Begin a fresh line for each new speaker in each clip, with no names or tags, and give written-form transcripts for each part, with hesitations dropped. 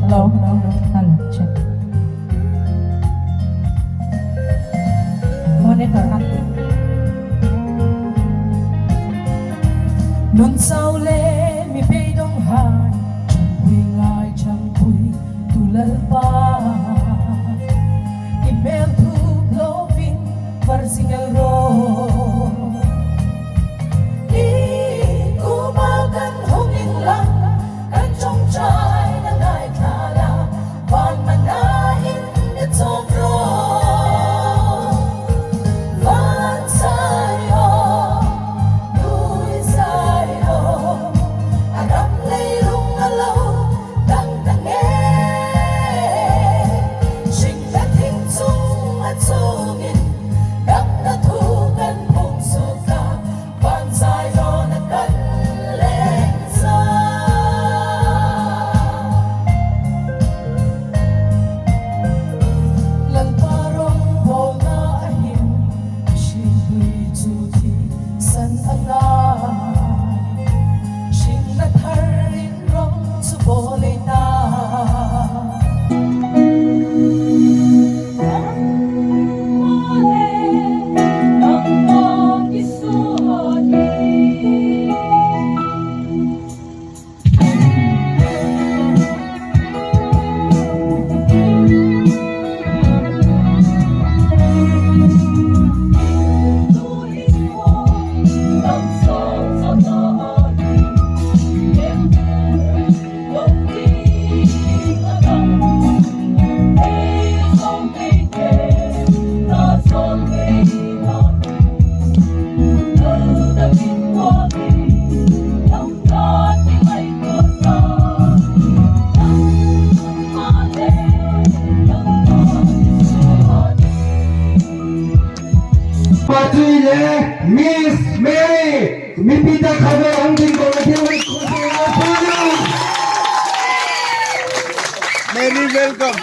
Hello, hello, hello. Hello, check. Monitor up. Nun sau lê mi pe dong hai, chẳng quy ngai chẳng quy tu lal pa. Email tu loving versingal ro. Di kumakan honging lang kan trong trai na ngai thala van manahin itong ro. Van sayo nuôi sayo adam lay rung alo dang dang nghe sing ta thinh sung at sungin dang na thu kan mong suka van sayo na kan leng sa lal parong bo na ahin shin hui chu thi san ana shin na thar rin rong chu bo le na
Patrile Miss Mary Mipita Khabe Angin ko na diwan ko sa
Mary, welcome.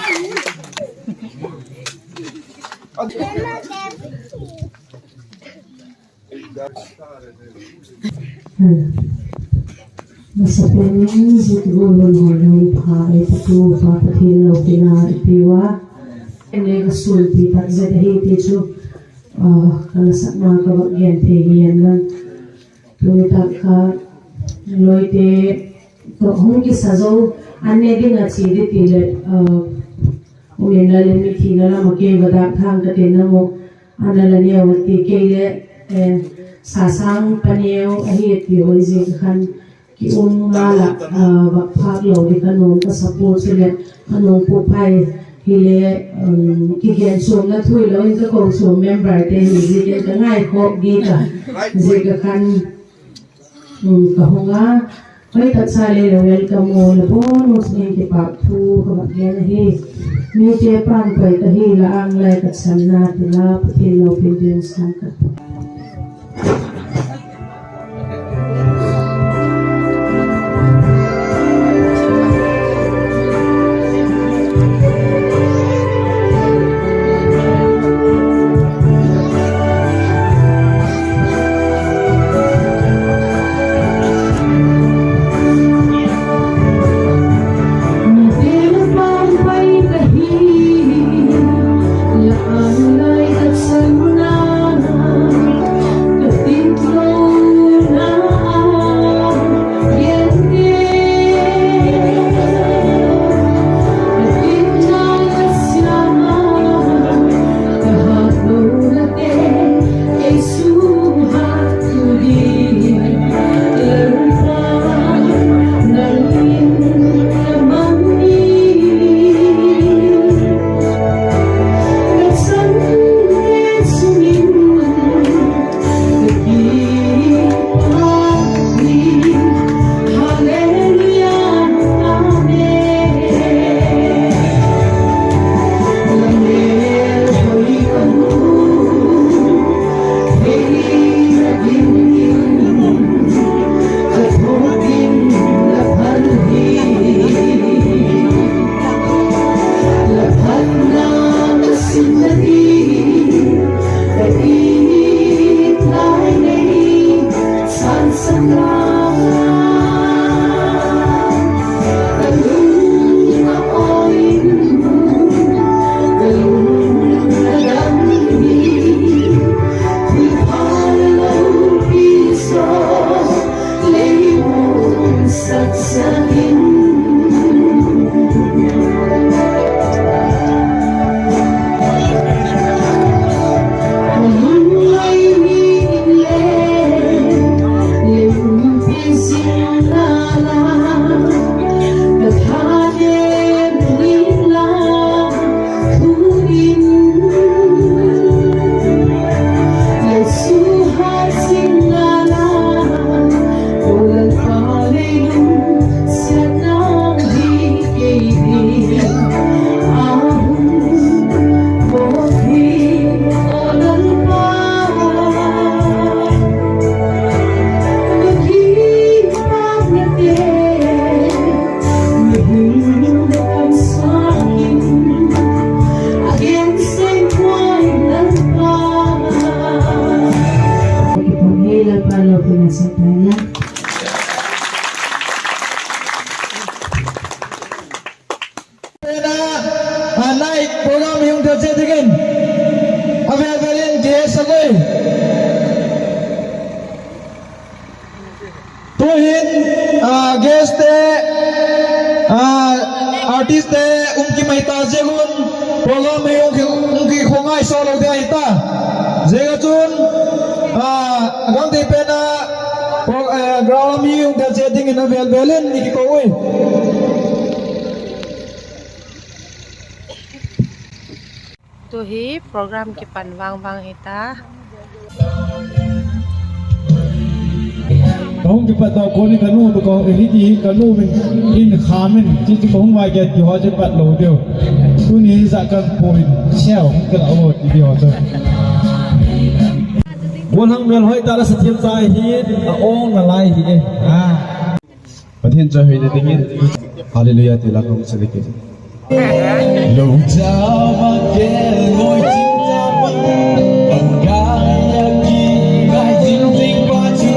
Sa planning siguro ng pagkain patu papatin lo pinapiwa ene sulti tak zedhi tichu kala sakma ka bagyan thegian lan tuita ka loite to hongi sazo anne din achi de tile unela le mi thina la make wada thang ka tenamo anala ne awti keile sasang paneo ahi ti hoize khan ki mala phak lo de kanon ka support sile kanon pu pai hile ki gen som na thui lo in ka ko som member te ni je ka ngai ko gi ka je ka kan ka honga pai ta chale lo welcome mo la bonus ni ki pa thu ka ba gen hi mi je pan pai ta hi la ang lai ka sanna ti la phi lo pin din sang ka Laan lai at sanuna
da che digin avel velin ge sagoi to hin guest te artist te unki mai ta jegun program me unki khongai solo de ita jega chun gang de pena ground mi ung da che ding in avel velin ni ko oi
तो ही प्रोग्राम के पनवांग वांग हिता
Hong ki pat ko ni kanu to ko hi ji kanu min in khamen ji ji hong wa ge ji ho ji pat lo deu tu ni za kan point shell ka lo di dio to won hang mel hoi ta la sathiam sai hi a ong na lai hi
Pathin cho huy de dingin. Hallelujah te la kom se de ke. Lo ja ma ke ngoi chim ja ma. Ông gái ya ki gai jing jing ba chu.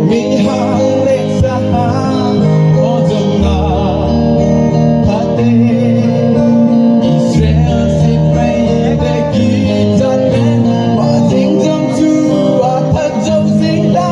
Mi hang le sa ha o jong na. Ha te Israel se pray de ki ja te. Wa jing jong chu wa ta jong sing da.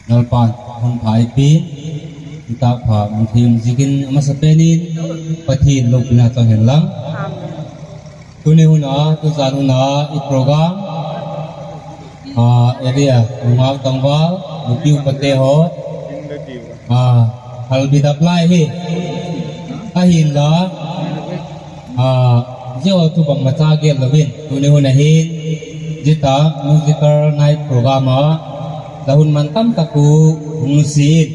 Nalpan hong phai pi kita pha muthim jikin amasa penin pathin lokna to henlang tuni huna tu zanuna I program area ngak tangwa mutiu pate ho hal bidap lai hi ahin la jo tu bang macha ge lovin tuni huna hin jita musical night program dahun mantam taku musid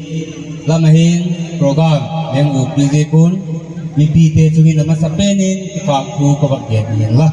lamahin program yang upiji pun mipite cungin nama sapenin ifak tu kebagian lah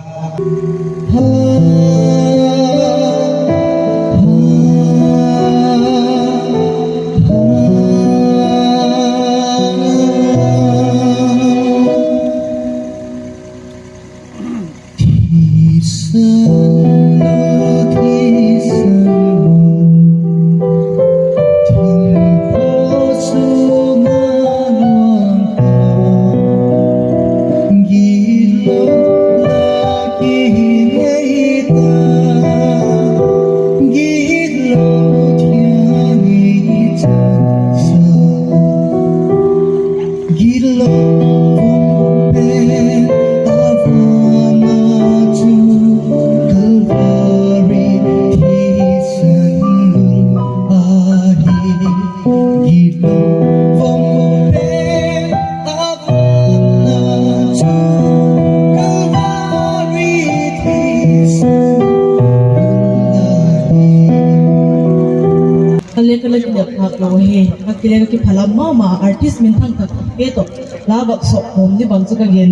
Kaya ki phalam ma artist min thang thak ke to la bak sok hom ni bang chu ka gen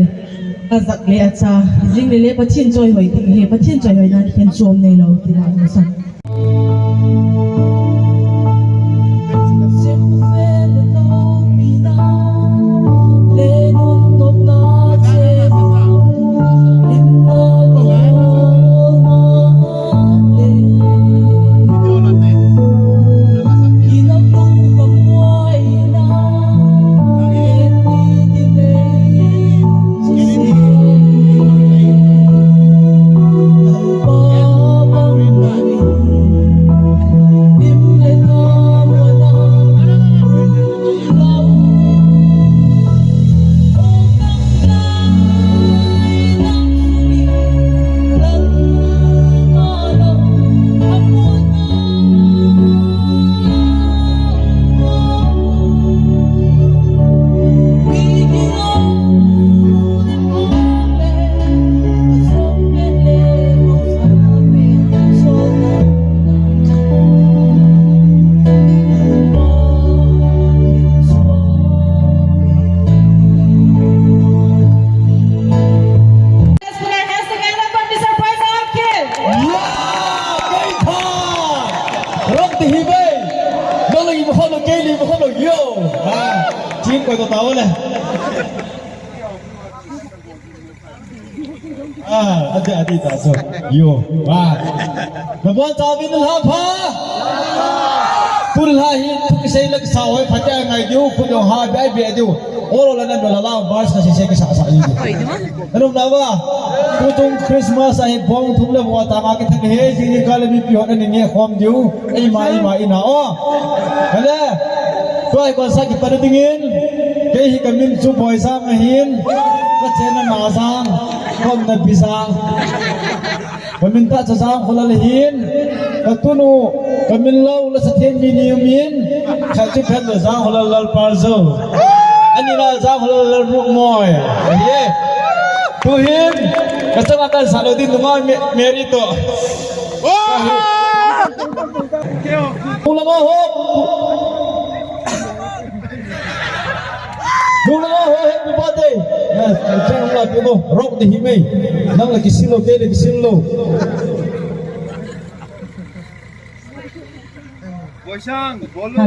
giặc lệ cha riêng lệ bắt thiên trôi hồi thì lệ bắt thiên trôi hồi nan thiên trôm này lâu thì làm sao
Chiến quay tàu này. Adi tak so. Yo, Nabuan tawin lah pa. Pun lah hi kisah lagi sawai pada ngai yo pun yo ha bai bai yo. Orang lain berlalang bars kasih saya kisah ini. Kenapa nawa? Putung Christmas ahi bong thumle buat tama kita he jadi kalau bipion ini khom diu. Mai na oh. Kada. Tuai kon sa pada dingin. Kei kamin su boy sa mahin. Kacena nasang. Kom na bisang. Peminta sesang kulalihin. Katunu kamin lau la satien miniumin. Kaci pen la sang kulal parzo. Ani la sang kulal moy. Ye. Tuhin. Kasang akan saludin dengan merito. Ulama hop. Ulama hop bupati. Jangan lah tu rock di hime. Nang lagi silo ke lagi silo. Boysang, bolu.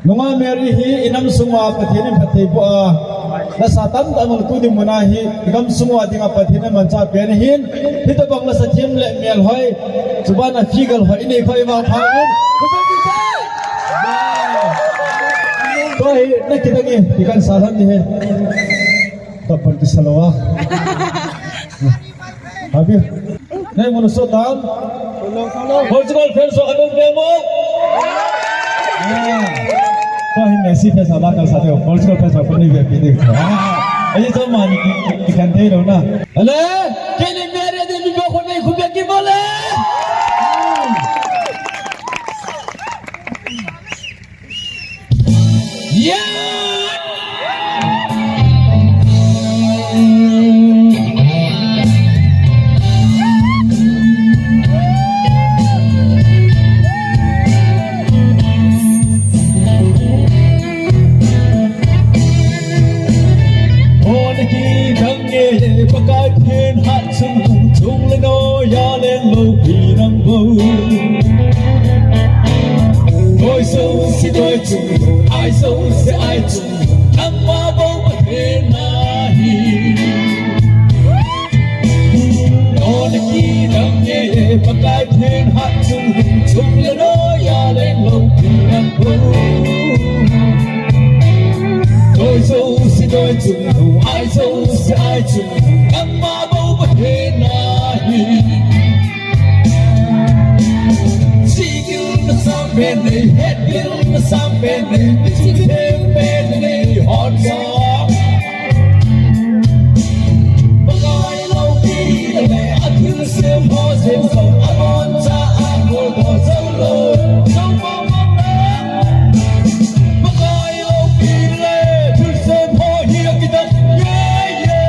Nunga meri hi inam semua patine patai po. Nasatan tamul tu di munahi inam semua di patine manca benhin. Kita bang nasatim le mel hoi. Coba na figal hoi ini hoi ma pangun. Hoi nak kita ni ikan salam ni. Dapat disalawah. Habis. Nai manusia tahu. Portugal fans so abang demo. Kau ini Messi fans salah kalau satu. Portugal fans apa ni dia pilih. Ini sama ni ikan tahu na. Ale, kini meri ada ni bawa kau ni kubik gimana? Yeah. Ai sâu sẽ ai chung năm hoa bông thế nahi đó là khi đam mê và cái thiên hát chung là nói ya lên lâu thì năm bông đôi sâu sẽ đôi chung ai sâu sẽ ai chung năm hoa bông thế nahi bên này hết bill sang bên này chỉ thêm bên này hot gió mà gọi lâu đi là mẹ ăn thứ xem hoa xem sầu ăn ngon cha ăn ngồi bỏ dâu lồi dâu mong mong lớn mà gọi lâu đi là thứ xem hoa hiền cái tâm yeah yeah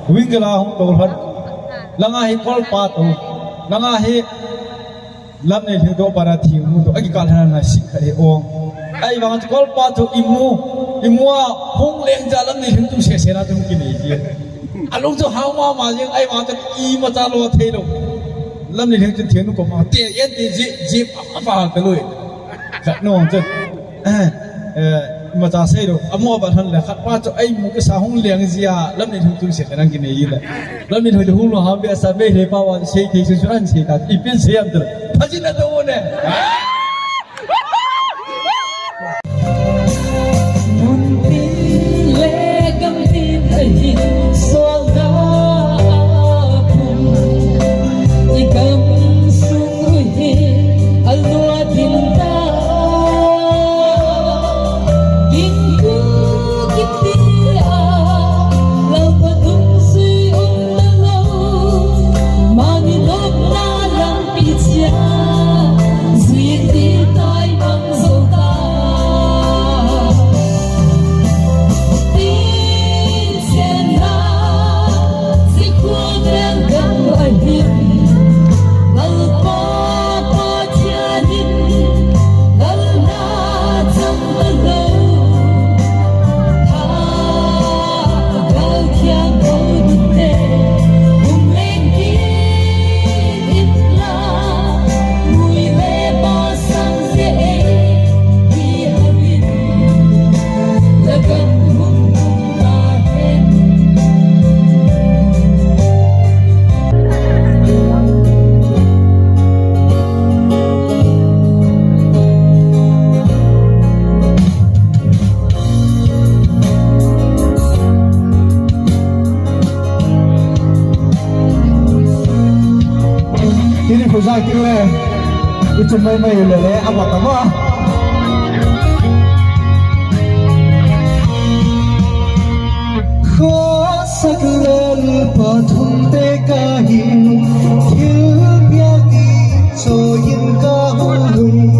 Wingala hong tolhan langa hi kol pa to langa hi lam ne hido para thimu to agi kal hana sikhare ong ai wang kol pa to imua hong leng ja lam ne hin tu se na tum ki nei ji along to haw ma jing ai wa ta I ma ta lo thei lo lam ne hin tu thienu ko ma te yen ti ji pa ka loi ka no chen mà ta xây đâu, mua bản thân là khát qua cho anh một cái sao hung liền gì à, lâm nên hung tung sẽ năng cái này gì đấy, lâm nên hồi đầu hung lo ham bây giờ bây giờ bao giờ xây thì xây anh xây cả, ít bên xây em được, phát triển là đâu nè.
Ini pusat kile, itu memang lele apa kamu? Khosakran pathum te kahi, thil pyati choyin kahui,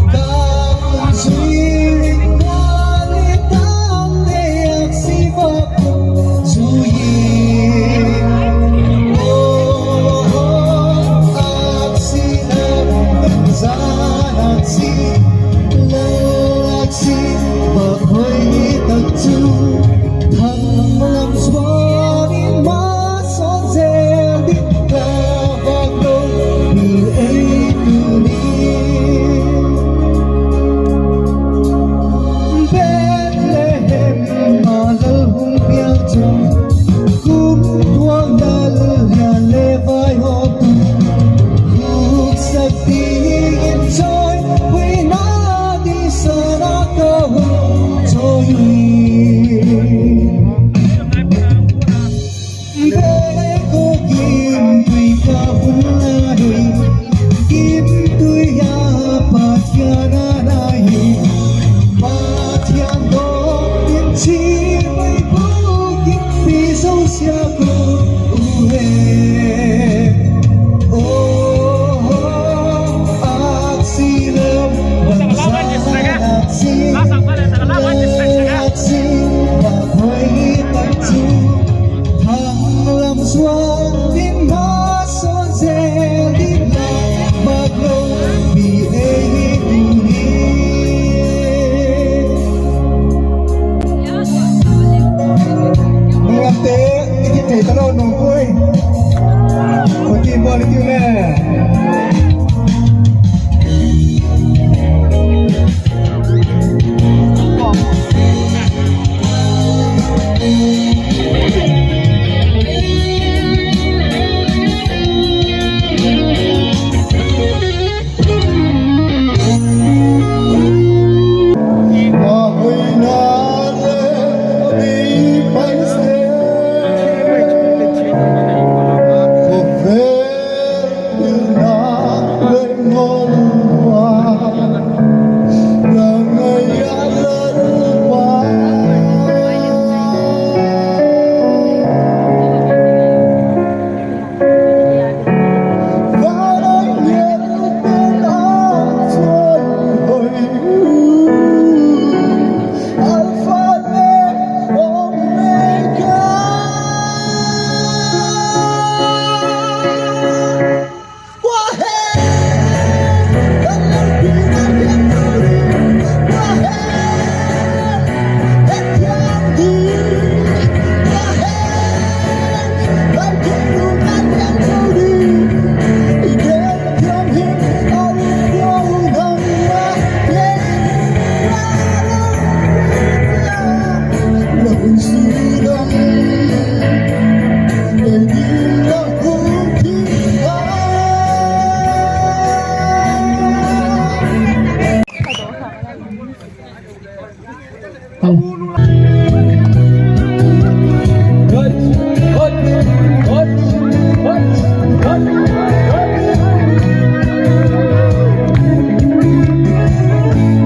kaun suirin kali tam te aksi baku suyin. Aksi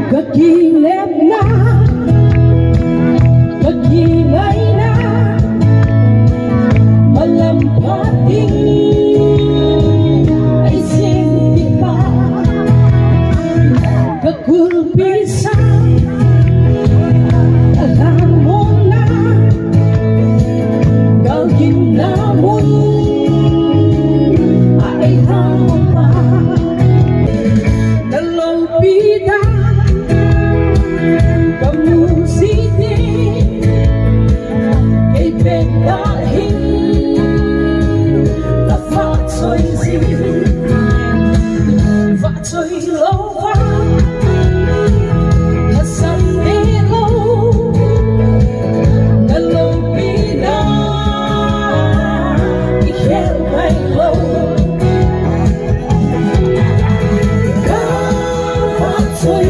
Kagilap na, kagingay na, malampating ay simpi pa. Kagulpisa, alam mo na, kaginamoy ay hamon pa. Nalampida kamusitin kay bentahin na fatsoy zin fatsoy lofa hasan nilo nalompida ihel kailo fatsoy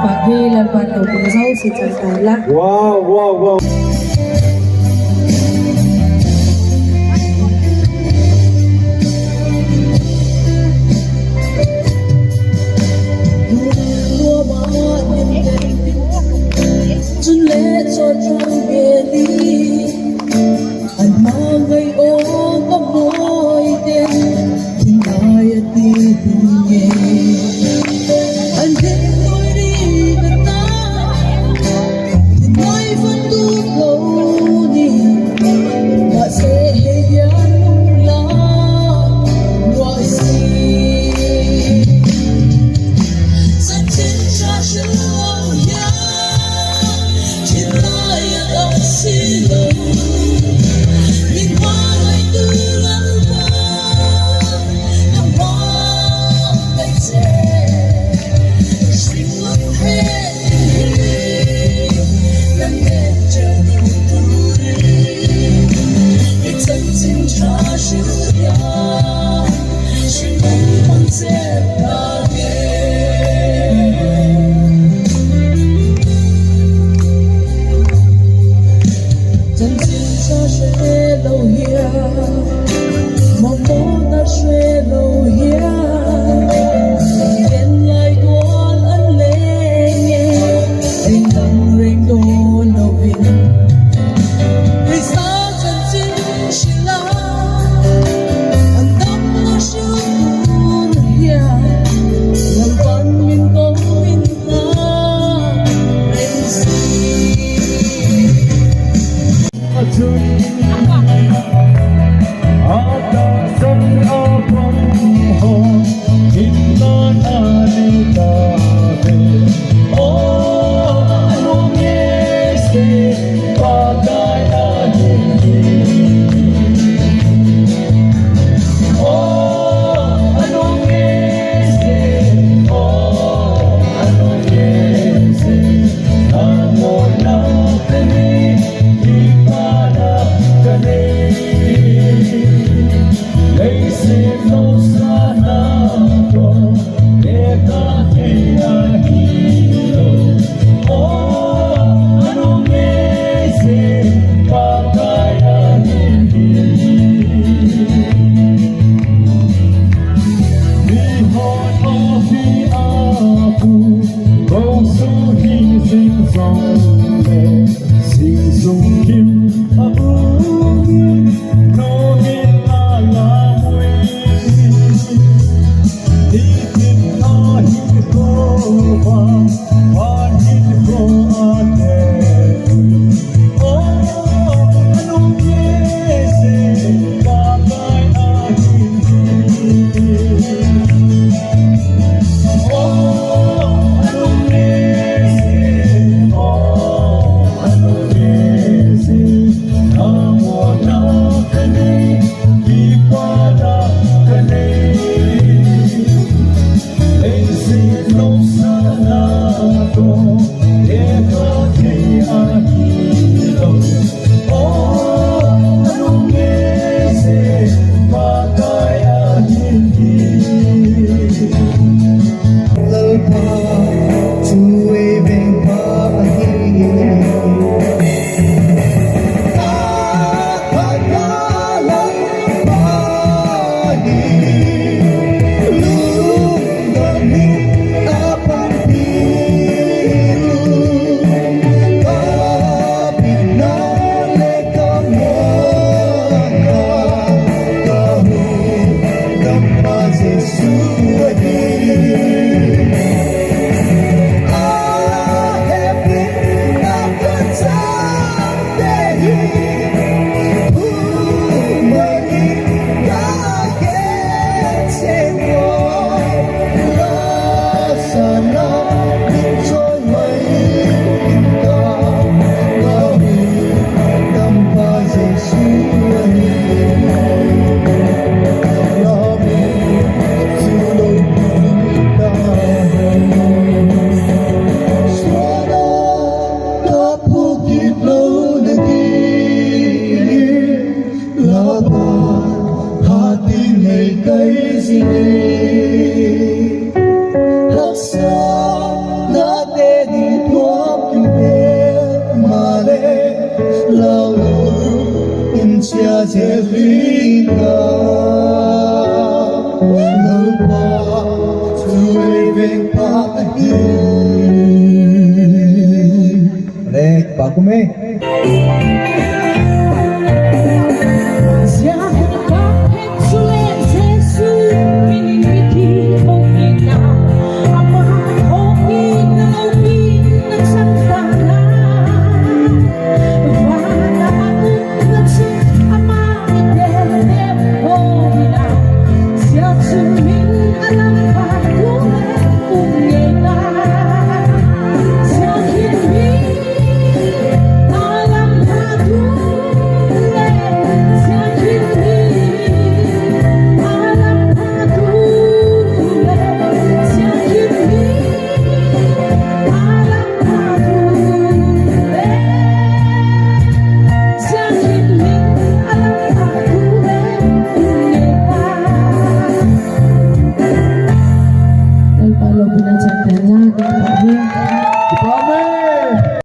Paghilan pa ito kung saan si Chantala.
Wow.
Hãy subscribe cho kênh Ghiền Mì Gõ để không bỏ lỡ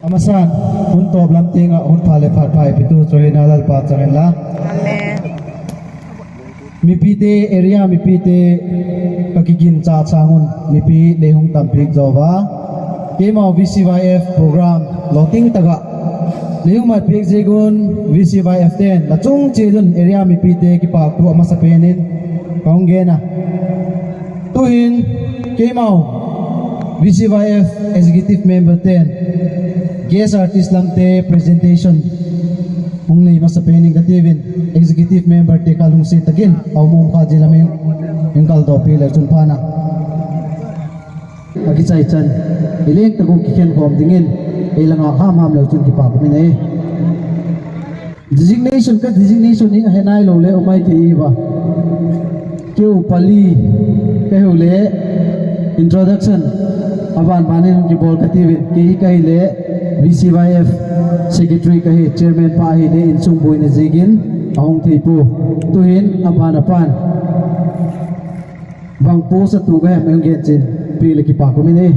Amasan untuk belanting un pale pat pai pitu sohe nalal pat janganlah. Mipite area mipite kakigin cha changun mipi lehung tampik jawa kema VCYF program loting taga lehung mat pek jegun VCYF 10 lachung chedun area mipite ki pak tu amasa penin kaunggena tuhin kema VCYF executive member 10 guest artist lamte presentation mungni masa pening kativin executive member te kalung si tagin awmum ka jilameng engkal do pilar chun pana agi chai chan ileng tagong kiken khom dingin ilanga ham ham lo chun ki pa min e designation ni henai lo le omai ti ba keu pali keu le introduction aban banin ki bol kativin ki kai le VCYF secretary kahi chairman pa hi de insung boy na zigin ahong thipu tuhin abana pan bang po sa tugay mayong getsin pila ki pa kumini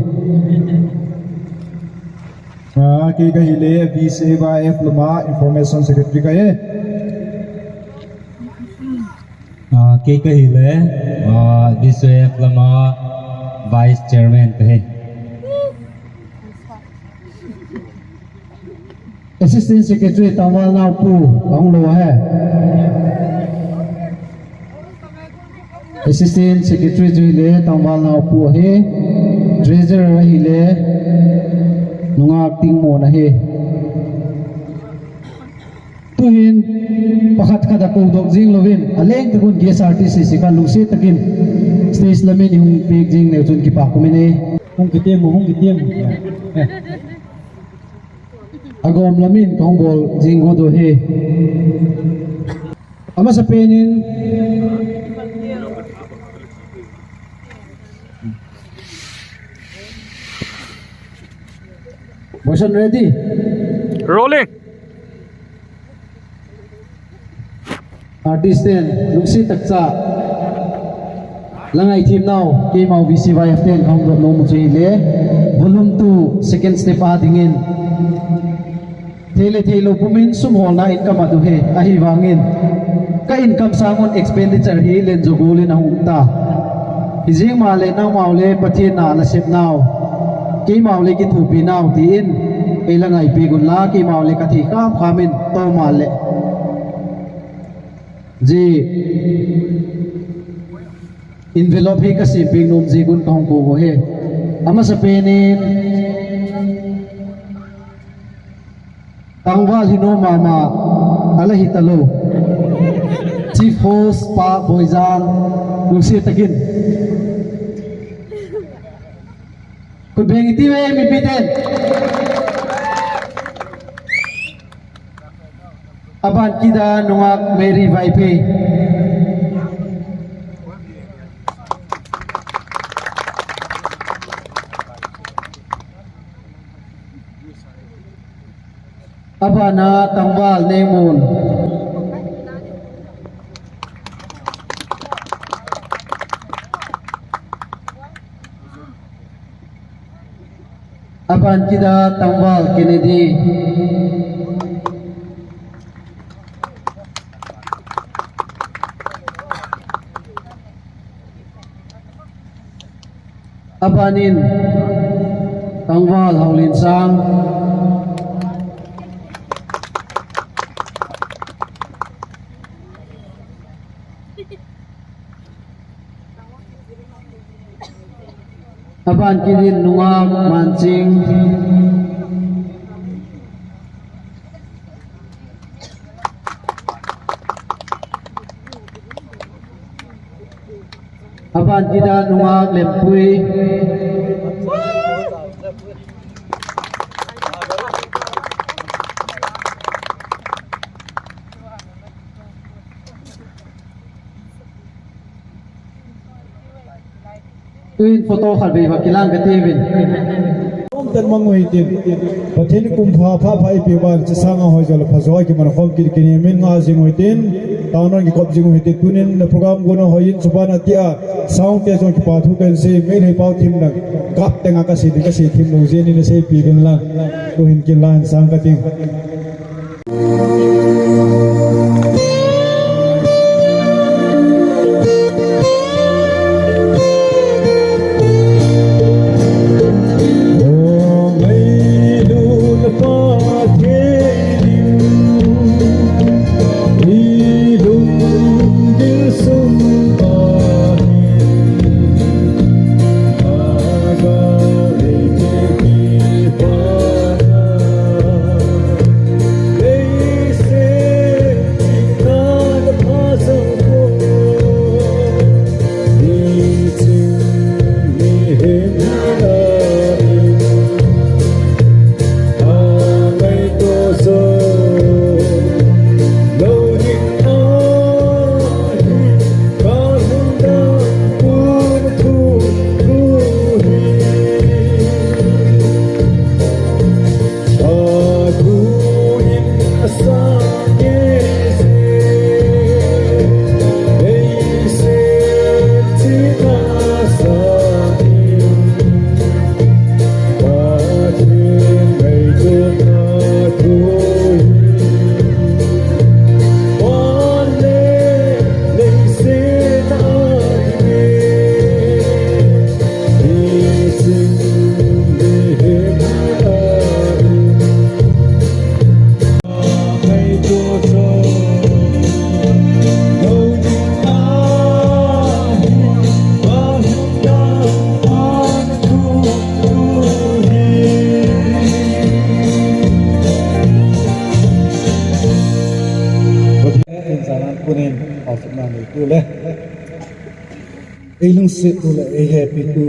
ki kahi le VCYF lama information secretary kahi
ki kahi le VCYF lama vice chairman kahi
Assistant Secretary Tangwal Naupu Ang Lo hai Assistant Secretary Juile Tangwal Naupu he Treasurer hile Nungak ting mo na he Tuhin pakat kada kudok jing lovin aleng tukun GSRTC sika lungsi takin stage lamin yung pig jing ne chun ki pa kumine hung kitim agom lamin kong bol jing go do he ama sa penin motion ready
Rolling.
artist ten lungsi taksa langai team now came out VCYF10 kong do no mo chile volume 2 second step adingin Tele pumin sumhol na income aduhe ahibangin ka income sangon expenditure hi len jogulin ang umta hijing male na maule pathin na lasip now ki maule ki thupi now tin ilangai pigun la ki maule ka thi kam khamin to male ji envelope hi ka shipping num ji gun kong ko he ama sa penin Tangwal hino mama alahi talo Chief Host Pa Boyzan lungsi takin kubeng itiwe mipiten aban kita nungak Mary Vaipe Abana Tangwal Nemun Aban kita Tangwal Kennedy Abanin Tangwal Haulin Sang Aban kilin nungam mancing Aban kita nungam lempui Tuin foto khalbe wakilang katibin
tan mangoi tin pathin kumpha pha phai pi ban chisanga hojal phazoi ki man khom kil kini min nga jingoi tin tanon ki kop jingoi tin tunin na program gono hoyin subana tia sound te jong ki pathu kan se me le pau thim na kap tenga ka si thim no jeni ne se pi gan la to hin kin lan sang ka ting pasna ni tu le ilung sit tu le happy tu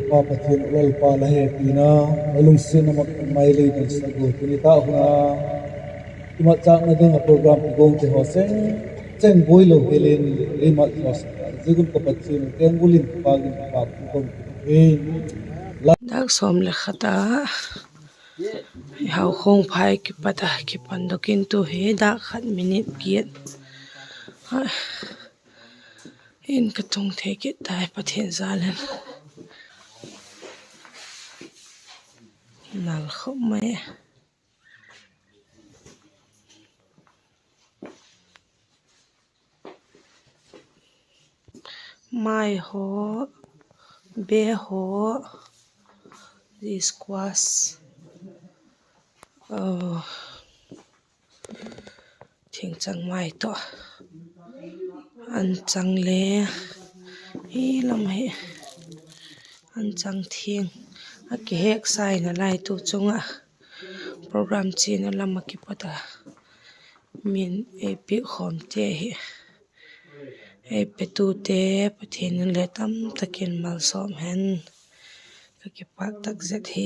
pa pathin lol pa la happy na ilung sit na mai le ni sa go tu ni ta na ma chang na ding program gong te ho seng boi lo helen le ma hos jigun ko pathin ken gulin pa gin pa ko e
dak som le khata hau khong phai ki pata ki pandokin tu he da khat minute kiet in ka tung the ki tai pathin zalen nal khom mai mai ho be ho the squash thing chang mai to an chang le hi lam he an chang thing a ke hek sai na lai tu chunga program chin lam ki pata min e pi khom te hi e pe tu te pathin le tam takin mal som hen ka ki pak tak zet hi